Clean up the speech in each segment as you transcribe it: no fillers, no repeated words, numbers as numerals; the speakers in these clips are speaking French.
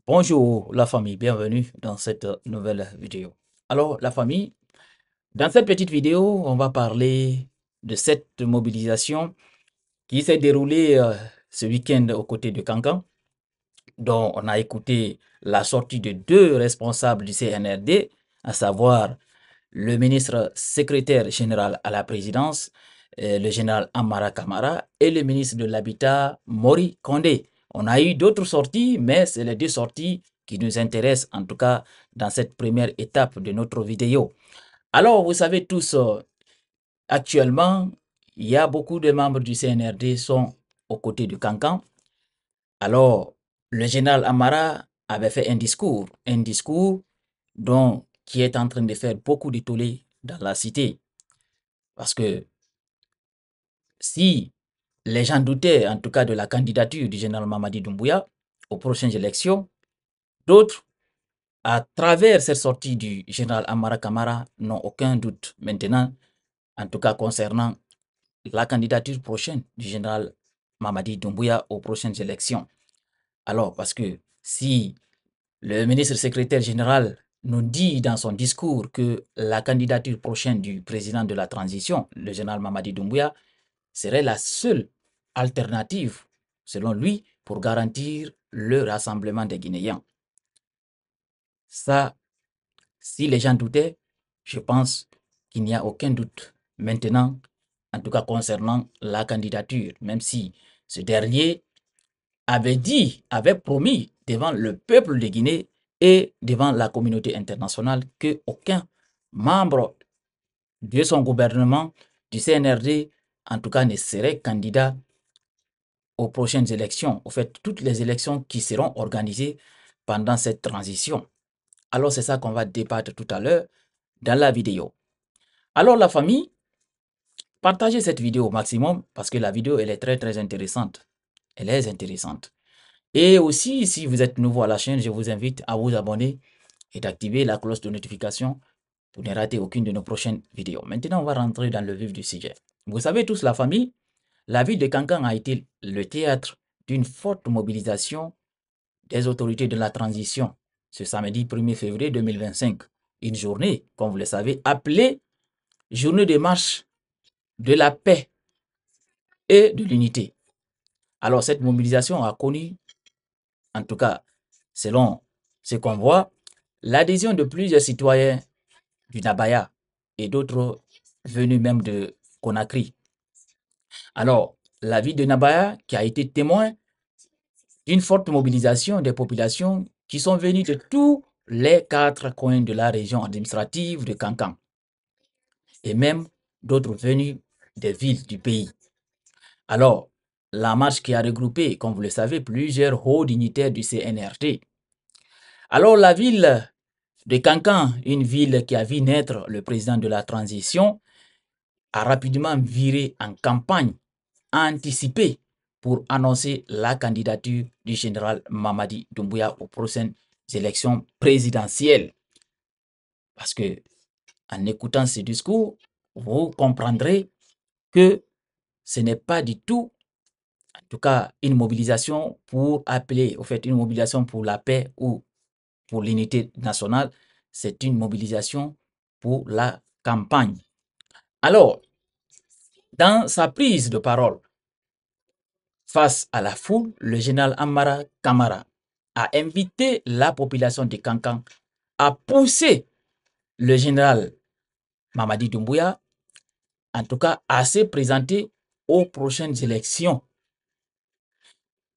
Bonjour la famille, bienvenue dans cette nouvelle vidéo. Alors la famille, dans cette petite vidéo, on va parler de cette mobilisation qui s'est déroulée ce week-end aux côtés de Cancan, dont on a écouté la sortie de deux responsables du CNRD, à savoir le ministre secrétaire général à la présidence, le général Amara Kamara, et le ministre de l'Habitat, Mori Kondé. On a eu d'autres sorties, mais c'est les deux sorties qui nous intéressent, en tout cas dans cette première étape de notre vidéo. Alors, vous savez tous, actuellement, il y a beaucoup de membres du CNRD sont aux côtés de Cancan. Alors, le général Amara avait fait un discours qui est en train de faire beaucoup de tollé dans la cité. Parce que si les gens doutaient, en tout cas, de la candidature du général Mamadi Doumbouya aux prochaines élections, d'autres, à travers cette sortie du général Amara Kamara, n'ont aucun doute maintenant, en tout cas concernant la candidature prochaine du général Mamadi Doumbouya aux prochaines élections. Alors, parce que si le ministre secrétaire général nous dit dans son discours que la candidature prochaine du président de la transition, le général Mamadi Doumbouya, serait la seule alternative, selon lui, pour garantir le rassemblement des Guinéens. Ça, si les gens doutaient, je pense qu'il n'y a aucun doute maintenant, en tout cas concernant la candidature, même si ce dernier avait promis devant le peuple de Guinée et devant la communauté internationale qu'aucun membre de son gouvernement, du CNRD, en tout cas ne serait candidat aux prochaines élections, au fait, toutes les élections qui seront organisées pendant cette transition. Alors, c'est ça qu'on va débattre tout à l'heure dans la vidéo. Alors, la famille, partagez cette vidéo au maximum parce que la vidéo, elle est très intéressante. Elle est intéressante. Et aussi, si vous êtes nouveau à la chaîne, je vous invite à vous abonner et d'activer la cloche de notification pour ne rater aucune de nos prochaines vidéos. Maintenant, on va rentrer dans le vif du sujet. Vous savez tous, la famille, la ville de Cancan a été le théâtre d'une forte mobilisation des autorités de la transition ce samedi 1er février 2025. Une journée, comme vous le savez, appelée journée de marche de la paix et de l'unité. Alors, cette mobilisation a connu, en tout cas, selon ce qu'on voit, l'adhésion de plusieurs citoyens du Nabaya et d'autres venus même de Conakry. Alors, la ville de Nabaya qui a été témoin d'une forte mobilisation des populations qui sont venues de tous les 4 coins de la région administrative de Cancan et même d'autres venus des villes du pays. Alors, la marche qui a regroupé, comme vous le savez, plusieurs hauts dignitaires du CNRD. Alors, la ville de Cancan, une ville qui a vu naître le président de la transition, a rapidement viré en campagne anticipée pour annoncer la candidature du général Mamadi Doumbouya aux prochaines élections présidentielles. Parce que en écoutant ce discours, vous comprendrez que ce n'est pas du tout, en tout cas, une mobilisation pour appeler, au fait, une mobilisation pour la paix ou pour l'unité nationale, c'est une mobilisation pour la campagne. Alors, dans sa prise de parole face à la foule, le général Amara Kamara a invité la population de Cancan à pousser le général Mamadi Doumbouya, en tout cas, à se présenter aux prochaines élections.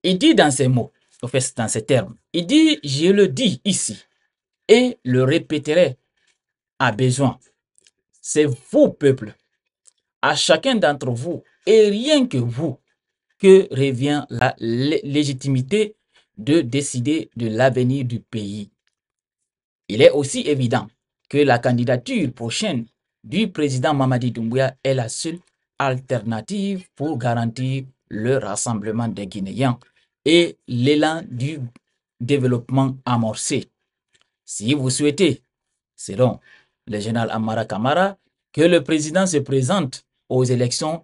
Il dit dans ces mots, en fait, dans ces termes, il dit, je le dis ici et le répéterai à besoin. C'est vous, peuple, à chacun d'entre vous et rien que vous, que revient la légitimité de décider de l'avenir du pays. Il est aussi évident que la candidature prochaine du président Mamadi Doumbouya est la seule alternative pour garantir le rassemblement des Guinéens et l'élan du développement amorcé. Si vous souhaitez, selon le général Amara Kamara, que le président se présente aux élections,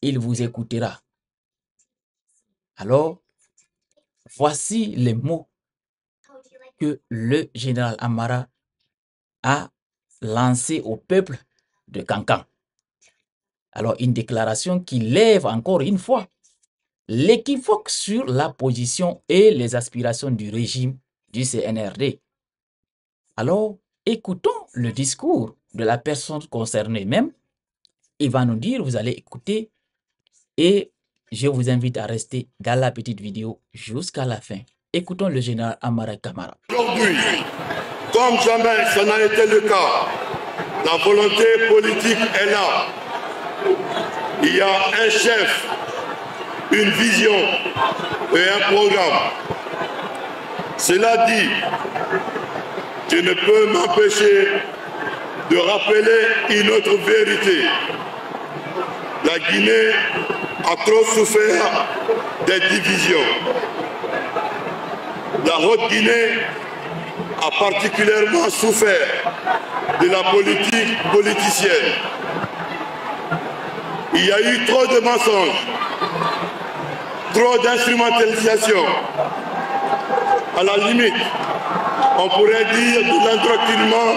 il vous écoutera. Alors, voici les mots que le général Amara a lancée au peuple de Kankan. Alors, une déclaration qui lève encore une fois l'équivoque sur la position et les aspirations du régime du CNRD. Alors, écoutons le discours de la personne concernée même. Il va nous dire, vous allez écouter, et je vous invite à rester dans la petite vidéo jusqu'à la fin. Écoutons le général Amara Kamara. Aujourd'hui, comme jamais ça n'a été le cas, la volonté politique est là. Il y a un chef, une vision et un programme. Cela dit, je ne peux m'empêcher de rappeler une autre vérité. La Guinée a trop souffert des divisions. La Haute-Guinée a particulièrement souffert de la politique politicienne. Il y a eu trop de mensonges, trop d'instrumentalisation. À la limite, on pourrait dire de l'endoctrinement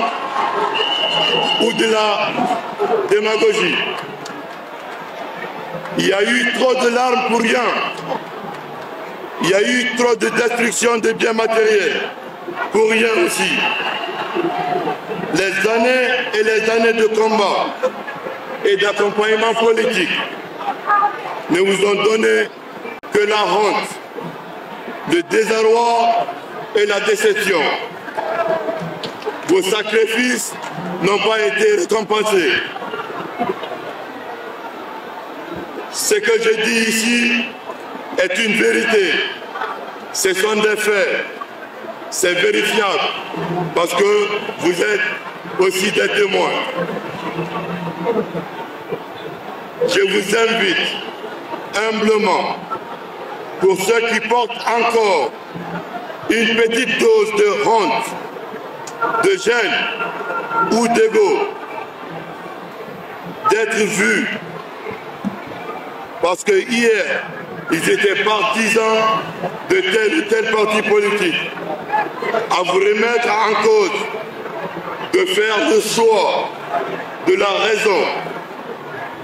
ou de la démagogie. Il y a eu trop de larmes pour rien. Il y a eu trop de destruction de biens matériels pour rien aussi. Les années et les années de combat et d'accompagnement politique ne vous ont donné que la honte, le désarroi et la déception. Vos sacrifices n'ont pas été récompensés. Ce que je dis ici est une vérité. Ce sont des faits. C'est vérifiable parce que vous êtes aussi des témoins. Je vous invite humblement, pour ceux qui portent encore une petite dose de honte, de gêne ou d'ego, d'être vus. Parce que hier, ils étaient partisans de tel ou tel parti politique. À vous remettre en cause, de faire le choix de la raison,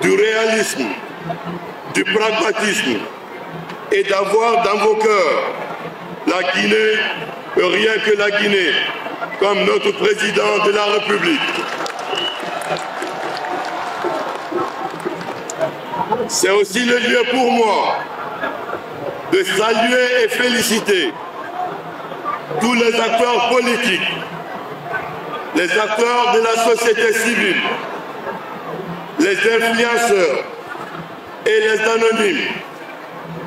du réalisme, du pragmatisme et d'avoir dans vos cœurs la Guinée, rien que la Guinée, comme notre président de la République. C'est aussi le lieu pour moi de saluer et féliciter tous les acteurs politiques, les acteurs de la société civile, les influenceurs et les anonymes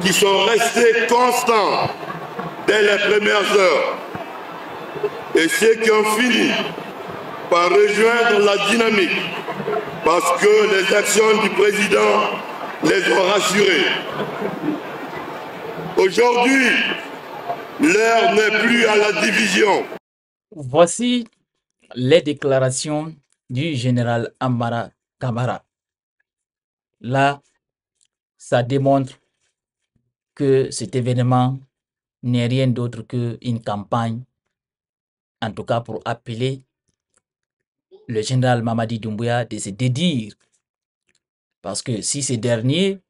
qui sont restés constants dès les premières heures et ceux qui ont fini par rejoindre la dynamique parce que les actions du président les ont rassurés. Aujourd'hui, l'heure n'est plus à la division. Voici les déclarations du général Amara Kamara. Là, ça démontre que cet événement n'est rien d'autre qu'une campagne, en tout cas pour appeler le général Mamadi Doumbouya de se dédire. Parce que si ces derniers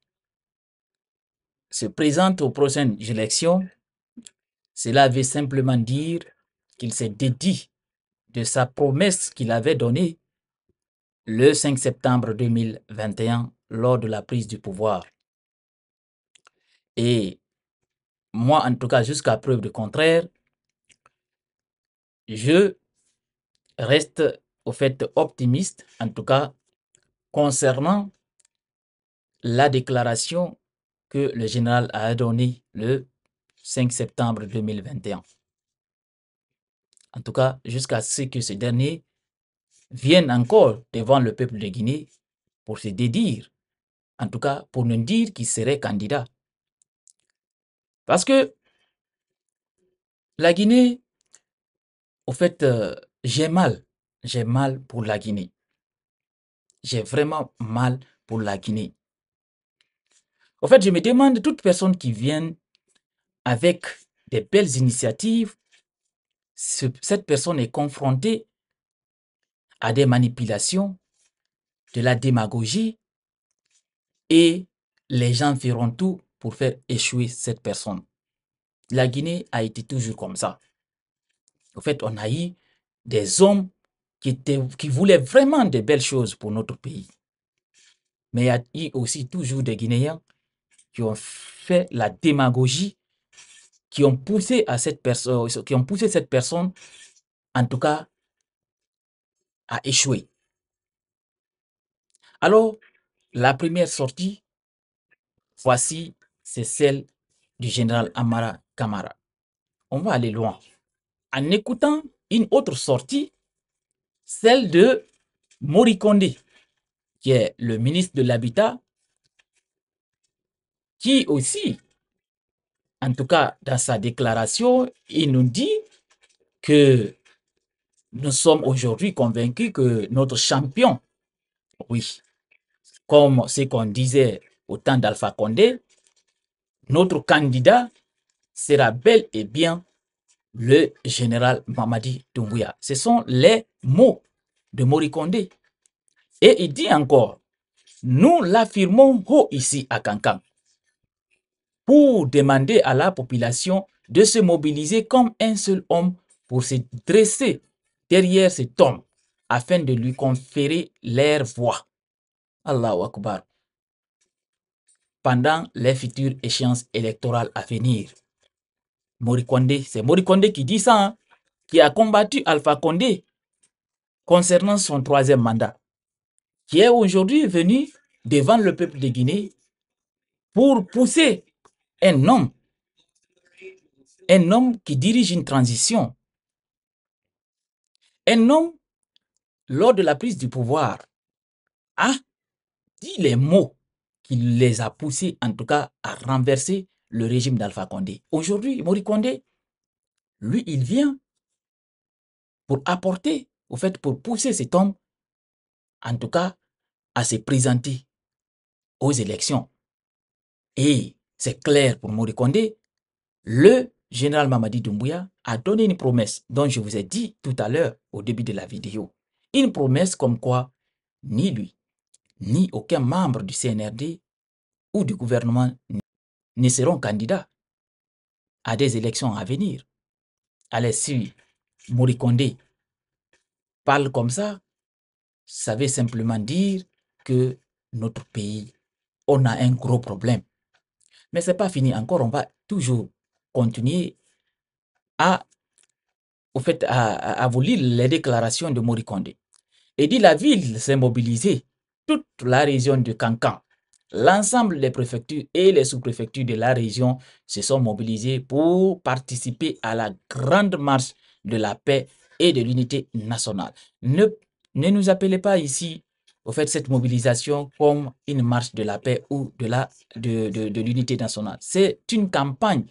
se présentent aux prochaines élections, cela veut simplement dire qu'il s'est dédié de sa promesse qu'il avait donnée le 5 septembre 2021 lors de la prise du pouvoir. Et moi, en tout cas, jusqu'à preuve du contraire, je reste au fait optimiste, en tout cas, concernant la déclaration que le général a donnée le 5 septembre 2021. En tout cas, jusqu'à ce que ce dernier vienne encore devant le peuple de Guinée pour se dédire, en tout cas pour nous dire qu'il serait candidat. Parce que la Guinée, au fait, j'ai mal pour la Guinée. J'ai vraiment mal pour la Guinée. Au fait, je me demande, toute personne qui vient avec des belles initiatives, cette personne est confrontée à des manipulations, de la démagogie, et les gens feront tout pour faire échouer cette personne. La Guinée a été toujours comme ça. En fait, on a eu des hommes qui voulaient vraiment de belles choses pour notre pays. Mais il y a eu aussi toujours des Guinéens qui ont fait la démagogie, qui ont poussé cette personne, en tout cas, à échouer. Alors, la première sortie, voici, c'est celle du général Amara Kamara. On va aller loin. En écoutant une autre sortie, celle de Mori Kondé, qui est le ministre de l'Habitat, qui aussi, en tout cas dans sa déclaration, il nous dit que nous sommes aujourd'hui convaincus que notre champion, oui, comme ce qu'on disait au temps d'Alpha Condé, notre candidat sera bel et bien le général Mamadi Doumbouya. Ce sont les mots de Mori Kondé. Et il dit encore, nous l'affirmons haut ici à Kankan pour demander à la population de se mobiliser comme un seul homme pour se dresser derrière cet homme afin de lui conférer leur voix. Allahu Akbar. Pendant les futures échéances électorales à venir. Mori Kondé, c'est Mori Kondé qui dit ça, hein, qui a combattu Alpha Condé concernant son 3e mandat, qui est aujourd'hui venu devant le peuple de Guinée pour pousser un homme qui dirige une transition, un homme, lors de la prise du pouvoir, a dit les mots qui les a poussés, en tout cas, à renverser le régime d'Alpha Condé. Aujourd'hui, Mori Kondé, lui, il vient pour apporter, au fait, pour pousser cet homme, en tout cas, à se présenter aux élections. Et c'est clair pour Mori Kondé, le général Mamadi Doumbouya a donné une promesse dont je vous ai dit tout à l'heure au début de la vidéo. Une promesse comme quoi ni lui, ni aucun membre du CNRD ou du gouvernement ne seront candidats à des élections à venir. Allez, si Mori Kondé parle comme ça veut simplement dire que notre pays, on a un gros problème. Mais ce n'est pas fini encore, on va toujours continuer à vous lire les déclarations de Mori Kondé. Et dit la ville s'est mobilisée, toute la région de Kankan, l'ensemble des préfectures et les sous-préfectures de la région se sont mobilisées pour participer à la grande marche de la paix et de l'unité nationale. Ne nous appelez pas ici, au fait, cette mobilisation comme une marche de la paix ou de l'unité nationale. C'est une campagne.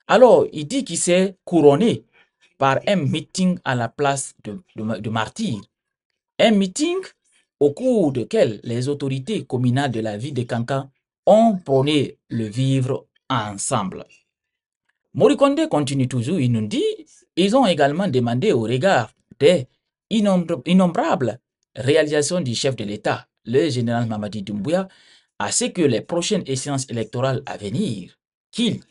Alors, il dit qu'il s'est couronné par un meeting à la place de Martyrs. Un meeting au cours duquel les autorités communales de la ville de Kankan ont prôné le vivre ensemble. Mori Kondé continue toujours, il nous dit, ils ont également demandé au regard des innombrables réalisations du chef de l'État, le général Mamadi Doumbouya, à ce que les prochaines échéances électorales à venir, qu'il,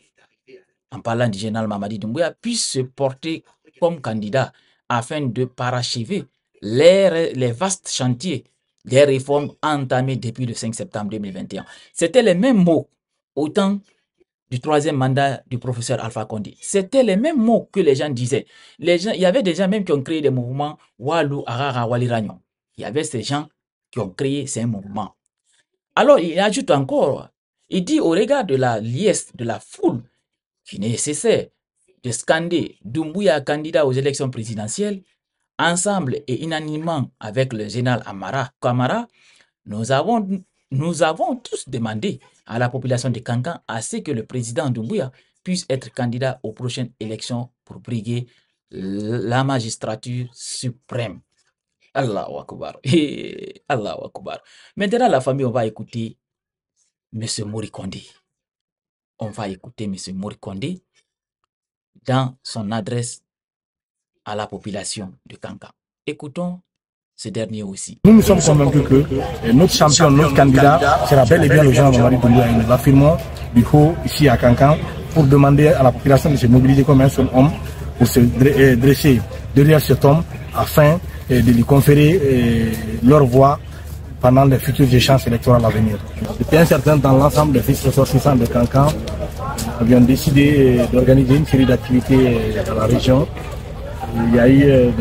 en parlant du général Mamadi Doumbouya, puisse se porter comme candidat afin de parachever les vastes chantiers des réformes entamées depuis le 5 septembre 2021. C'était les mêmes mots au temps du 3e mandat du professeur Alpha Condé. C'était les mêmes mots que les gens disaient. Il y avait des gens même qui ont créé des mouvements Walou, Arara, Waliragnon. Il y avait ces gens qui ont créé ces mouvements. Alors, il ajoute encore, il dit au regard de la liesse de la foule qui n'est nécessaire de scander Doumbouya candidat aux élections présidentielles, ensemble et unanimement avec le général Kamara, nous avons tous demandé à la population de Kankan à ce que le président Doumbouya puisse être candidat aux prochaines élections pour briguer la magistrature suprême. Allahu Akbar. Allahu Akbar. Maintenant, la famille, on va écouter M. Mori Kondé. On va écouter M. Mori Kondé dans son adresse à la population de Kankan. Écoutons ce dernier aussi. Nous sommes convaincus que notre champion, notre candidat sera bel et bien le général Mamadi Doumbouya. Nous l'affirmons du haut ici à Kankan pour demander à la population de se mobiliser comme un seul homme pour se dresser derrière cet homme afin de lui conférer leur voix pendant les futurs échanges électoraux à venir. Depuis un certain temps, l'ensemble des fils ressortissants de Kankan avions décidé d'organiser une série d'activités dans la région. Il y a eu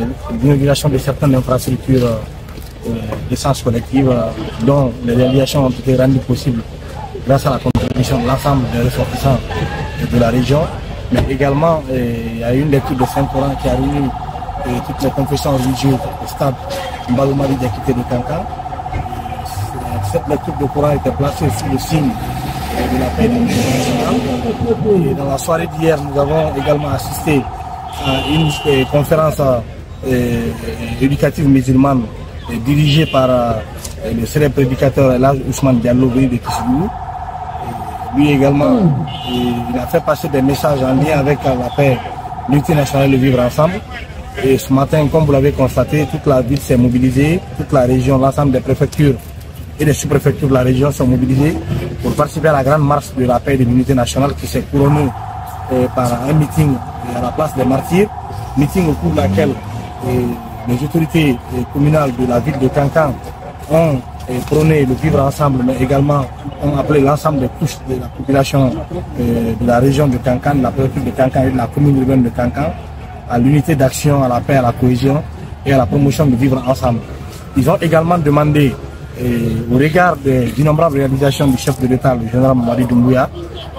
l'inauguration de certaines infrastructures d'essence collective dont les réalisations ont été rendues possibles grâce à la contribution de l'ensemble des ressortissants de la région. Mais également, il y a eu une lecture de Saint-Coran qui a réuni toutes les confessions religieuses au stade Mbaloumari d'Akité de Kankan. Cette lecture de Coran était placée sous le signe de la paix de l'Union nationale. Et dans la soirée d'hier, nous avons également assisté à une conférence éducative musulmane dirigée par le célèbre prédicateur Elhadj Ousmane Diallo venu de Kissigou. Lui également, il a fait passer des messages en lien avec la paix, l'unité nationale et le vivre ensemble. Et ce matin, comme vous l'avez constaté, toute la ville s'est mobilisée, toute la région, l'ensemble des préfectures et des sous-préfectures de la région sont mobilisées pour participer à la grande marche de la paix et de l'unité nationale qui s'est couronnée par un meeting à la place des martyrs, meeting au cours de laquelle les autorités communales de la ville de Kankan ont prôné le vivre ensemble, mais également ont appelé l'ensemble des couches de la population de la région de Kankan, de la préfecture de Kankan et de la commune urbaine de Kankan à l'unité d'action, à la paix, à la cohésion et à la promotion de vivre ensemble. Ils ont également demandé, au regard des innombrables réalisations du chef de l'État, le général Mamadi Doumbouya,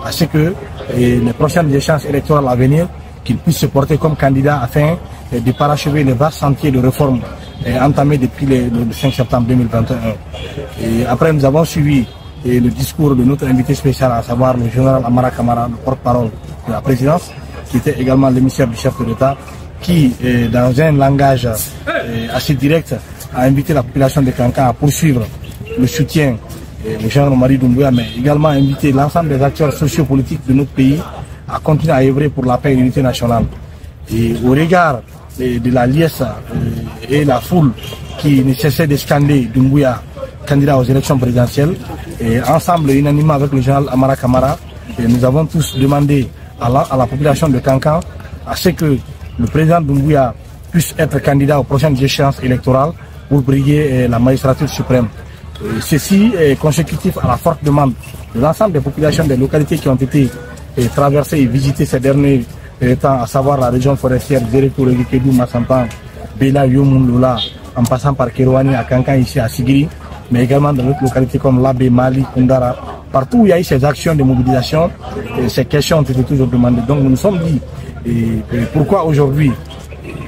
à ce que les prochaines échéances électorales à venir, qu'il puisse se porter comme candidat afin de parachever les vastes sentiers de réforme entamés depuis le 5 septembre 2021. Et après, nous avons suivi le discours de notre invité spécial, à savoir le général Amara Kamara, le porte-parole de la présidence, qui était également l'émissaire du chef de l'État, qui, dans un langage assez direct, a invité la population de Kankan à poursuivre le soutien au général Mamadi Doumbouya, mais également invité l'ensemble des acteurs sociopolitiques de notre pays à continuer à œuvrer pour la paix et l'unité nationale. Et au regard de la liesse et la foule qui ne cessait de scander Doumbouya candidat aux élections présidentielles, et ensemble, unanimement avec le général Amara Kamara, nous avons tous demandé à la population de Kankan à ce que le président Doumbouya puisse être candidat aux prochaines échéances électorales pour briguer la magistrature suprême. Ceci est consécutif à la forte demande de l'ensemble des populations des localités qui ont été traversées et visitées ces derniers temps, à savoir la région forestière Zéreto, Rikedou, Massampan, Bela, Yomoun, Lola, en passant par Kérouani, à Kankan, ici à Sigiri, mais également dans d'autres localités comme Labé, Mali, Kundara. Partout où il y a eu ces actions de mobilisation, ces questions ont été toujours demandées. Donc nous nous sommes dit, pourquoi aujourd'hui,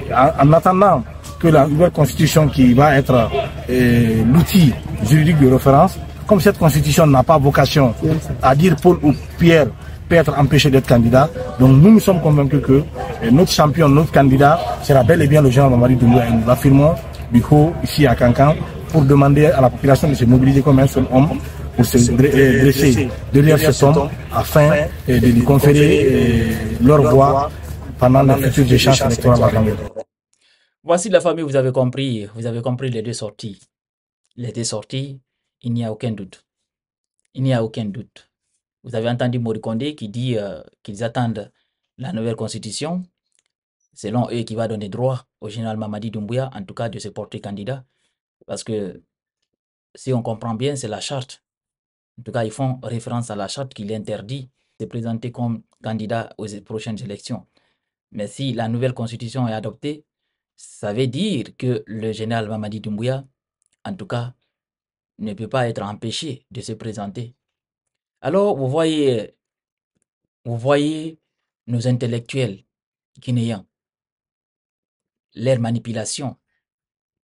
en attendant que la nouvelle constitution qui va être l'outil juridique de référence, comme cette constitution n'a pas vocation à dire Paul ou Pierre peut être empêché d'être candidat, donc nous sommes convaincus que notre champion, notre candidat sera bel et bien le général Mamadi Doumbouya. Nous l'affirmons du haut ici à Kankan pour demander à la population de se mobiliser comme un seul homme pour se dresser derrière cet homme afin de lui conférer leur voix pendant les futurs échanges électoraux à venir. Voici la famille, vous avez compris les deux sorties. Les deux sorties, il n'y a aucun doute. Il n'y a aucun doute. Vous avez entendu Morikonde qui dit qu'ils attendent la nouvelle constitution, selon eux, qui va donner droit au général Mamadi Doumbouya, en tout cas de se porter candidat. Parce que si on comprend bien, c'est la charte. En tout cas, ils font référence à la charte qui l'interdit de se présenter comme candidat aux prochaines élections. Mais si la nouvelle constitution est adoptée, ça veut dire que le général Mamadi Doumbouya, en tout cas, ne peut pas être empêché de se présenter. Alors, vous voyez nos intellectuels guinéens, leur manipulation.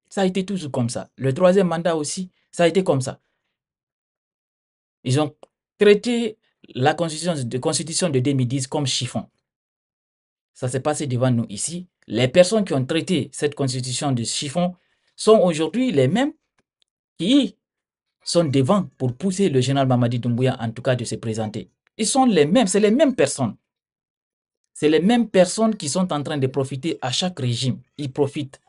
Ça a été toujours comme ça. Le troisième mandat aussi, ça a été comme ça. Ils ont traité la constitution de 2010 comme chiffon. Ça s'est passé devant nous ici. Les personnes qui ont traité cette constitution de chiffon sont aujourd'hui les mêmes qui sont devant pour pousser le général Mamadi Doumbouya, en tout cas, de se présenter. Ils sont les mêmes, c'est les mêmes personnes. c'est les mêmes personnes qui sont en train de profiter à chaque régime. Ils profitent.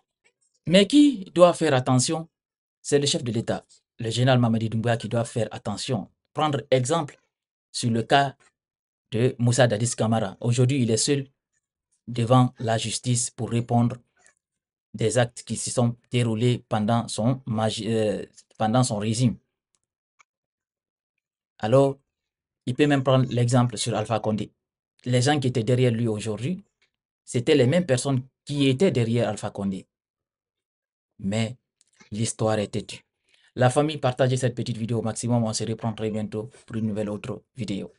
Mais qui doit faire attention? C'est le chef de l'État, le général Mamadi Doumbouya, qui doit faire attention. Prendre exemple sur le cas de Moussa Dadis Camara. Aujourd'hui, il est seul devant la justice pour répondre des actes qui se sont déroulés pendant son régime. Alors, il peut même prendre l'exemple sur Alpha Condé. Les gens qui étaient derrière lui aujourd'hui, c'était les mêmes personnes qui étaient derrière Alpha Condé. Mais l'histoire est têtue. La famille, partagez cette petite vidéo au maximum. On se reprend très bientôt pour une nouvelle autre vidéo.